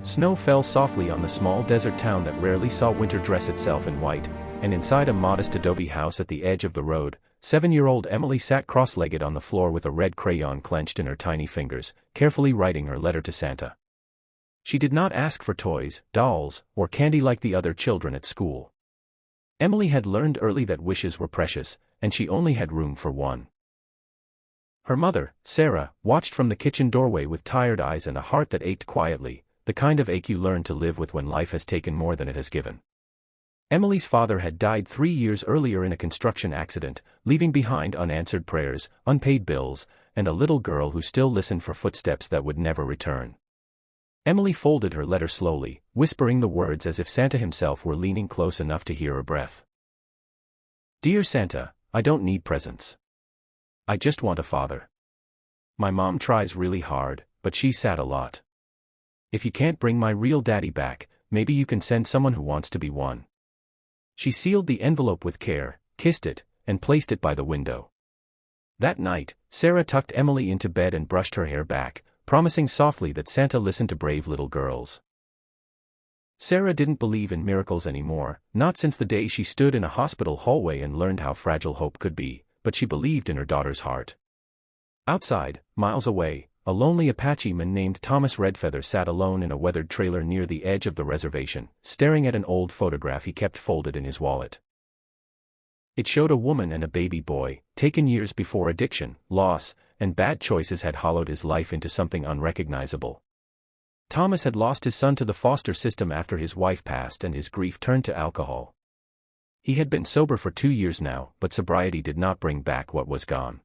Snow fell softly on the small desert town that rarely saw winter dress itself in white, and inside a modest adobe house at the edge of the road, 7-year-old Emily sat cross-legged on the floor with a red crayon clenched in her tiny fingers, carefully writing her letter to Santa. She did not ask for toys, dolls, or candy like the other children at school. Emily had learned early that wishes were precious, and she only had room for one. Her mother, Sarah, watched from the kitchen doorway with tired eyes and a heart that ached quietly, the kind of ache you learn to live with when life has taken more than it has given. Emily's father had died 3 years earlier in a construction accident, leaving behind unanswered prayers, unpaid bills, and a little girl who still listened for footsteps that would never return. Emily folded her letter slowly, whispering the words as if Santa himself were leaning close enough to hear her breath. Dear Santa, I don't need presents. I just want a father. My mom tries really hard, but she's sad a lot. If you can't bring my real daddy back, maybe you can send someone who wants to be one. She sealed the envelope with care, kissed it, and placed it by the window. That night, Sarah tucked Emily into bed and brushed her hair back, promising softly that Santa listened to brave little girls. Sarah didn't believe in miracles anymore, not since the day she stood in a hospital hallway and learned how fragile hope could be, but she believed in her daughter's heart. Outside, miles away, a lonely Apache man named Thomas Redfeather sat alone in a weathered trailer near the edge of the reservation, staring at an old photograph he kept folded in his wallet. It showed a woman and a baby boy, taken years before addiction, loss, and bad choices had hollowed his life into something unrecognizable. Thomas had lost his son to the foster system after his wife passed and his grief turned to alcohol. He had been sober for 2 years now, but sobriety did not bring back what was gone.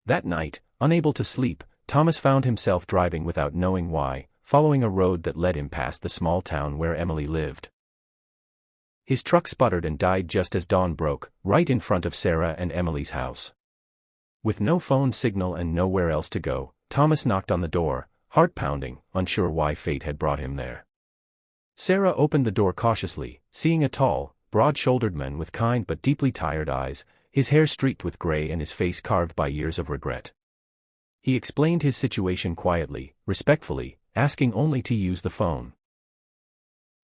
That night, unable to sleep, Thomas found himself driving without knowing why, following a road that led him past the small town where Emily lived. His truck sputtered and died just as dawn broke, right in front of Sarah and Emily's house. With no phone signal and nowhere else to go, Thomas knocked on the door, heart pounding, unsure why fate had brought him there. Sarah opened the door cautiously, seeing a tall, broad-shouldered man with kind but deeply tired eyes, his hair streaked with gray and his face carved by years of regret. He explained his situation quietly, respectfully, asking only to use the phone.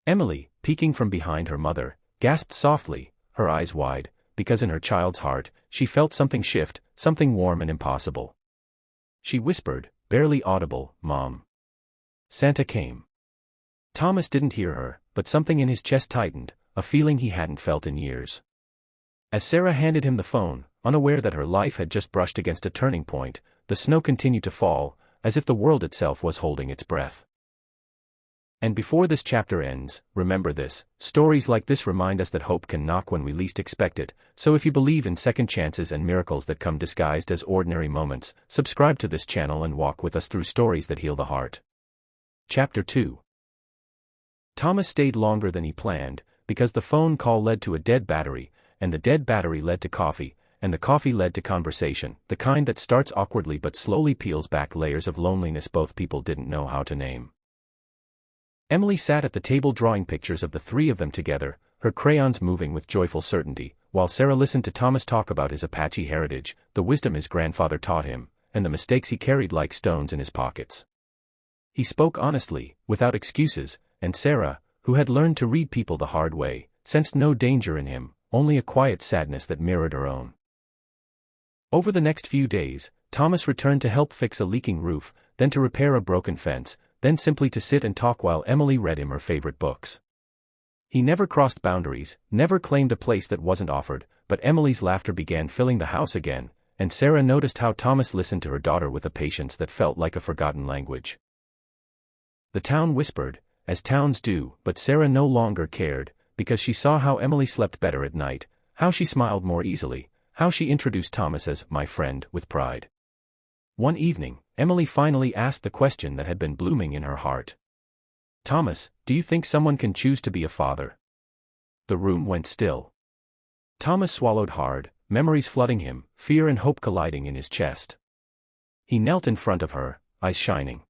Emily, peeking from behind her mother, gasped softly, her eyes wide, because in her child's heart, she felt something shift, something warm and impossible. She whispered, barely audible, "Mom." Santa came. Thomas didn't hear her, but something in his chest tightened, a feeling he hadn't felt in years. As Sarah handed him the phone, unaware that her life had just brushed against a turning point, the snow continued to fall, as if the world itself was holding its breath. And before this chapter ends, remember this: stories like this remind us that hope can knock when we least expect it, so if you believe in second chances and miracles that come disguised as ordinary moments, subscribe to this channel and walk with us through stories that heal the heart. Chapter 2. Thomas stayed longer than he planned, because the phone call led to a dead battery, and the dead battery led to coffee, and the coffee led to conversation, the kind that starts awkwardly but slowly peels back layers of loneliness both people didn't know how to name. Emily sat at the table drawing pictures of the three of them together, her crayons moving with joyful certainty, while Sarah listened to Thomas talk about his Apache heritage, the wisdom his grandfather taught him, and the mistakes he carried like stones in his pockets. He spoke honestly, without excuses, and Sarah, who had learned to read people the hard way, sensed no danger in him, only a quiet sadness that mirrored her own. Over the next few days, Thomas returned to help fix a leaking roof, then to repair a broken fence, then simply to sit and talk while Emily read him her favorite books. He never crossed boundaries, never claimed a place that wasn't offered, but Emily's laughter began filling the house again, and Sarah noticed how Thomas listened to her daughter with a patience that felt like a forgotten language. The town whispered, as towns do, but Sarah no longer cared, because she saw how Emily slept better at night, how she smiled more easily, how she introduced Thomas as "my friend" with pride. One evening, Emily finally asked the question that had been blooming in her heart. "Thomas, do you think someone can choose to be a father?" The room went still. Thomas swallowed hard, memories flooding him, fear and hope colliding in his chest. He knelt in front of her, eyes shining.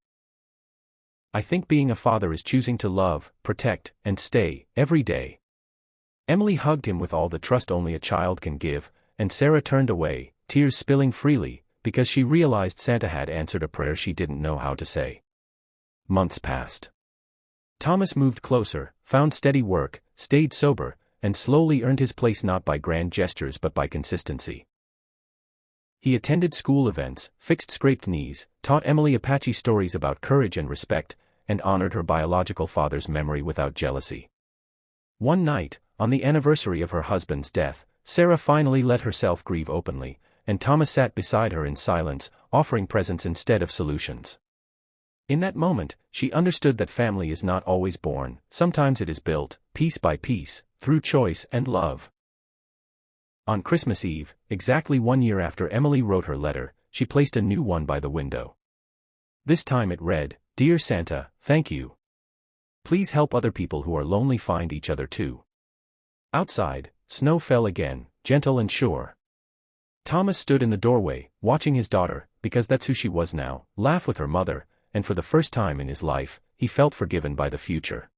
"I think being a father is choosing to love, protect, and stay, every day." Emily hugged him with all the trust only a child can give, and Sarah turned away, tears spilling freely, because she realized Santa had answered a prayer she didn't know how to say. Months passed. Thomas moved closer, found steady work, stayed sober, and slowly earned his place not by grand gestures but by consistency. He attended school events, fixed scraped knees, taught Emily Apache stories about courage and respect, and honored her biological father's memory without jealousy. One night, on the anniversary of her husband's death, Sarah finally let herself grieve openly, and Thomas sat beside her in silence, offering presents instead of solutions. In that moment, she understood that family is not always born, sometimes it is built, piece by piece, through choice and love. On Christmas Eve, exactly 1 year after Emily wrote her letter, she placed a new one by the window. This time it read, "Dear Santa, thank you. Please help other people who are lonely find each other too." Outside, snow fell again, gentle and sure. Thomas stood in the doorway, watching his daughter, because that's who she was now, laugh with her mother, and for the first time in his life, he felt forgiven by the future.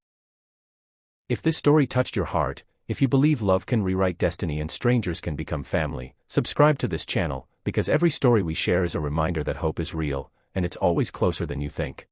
If this story touched your heart, if you believe love can rewrite destiny and strangers can become family, subscribe to this channel, because every story we share is a reminder that hope is real, and it's always closer than you think.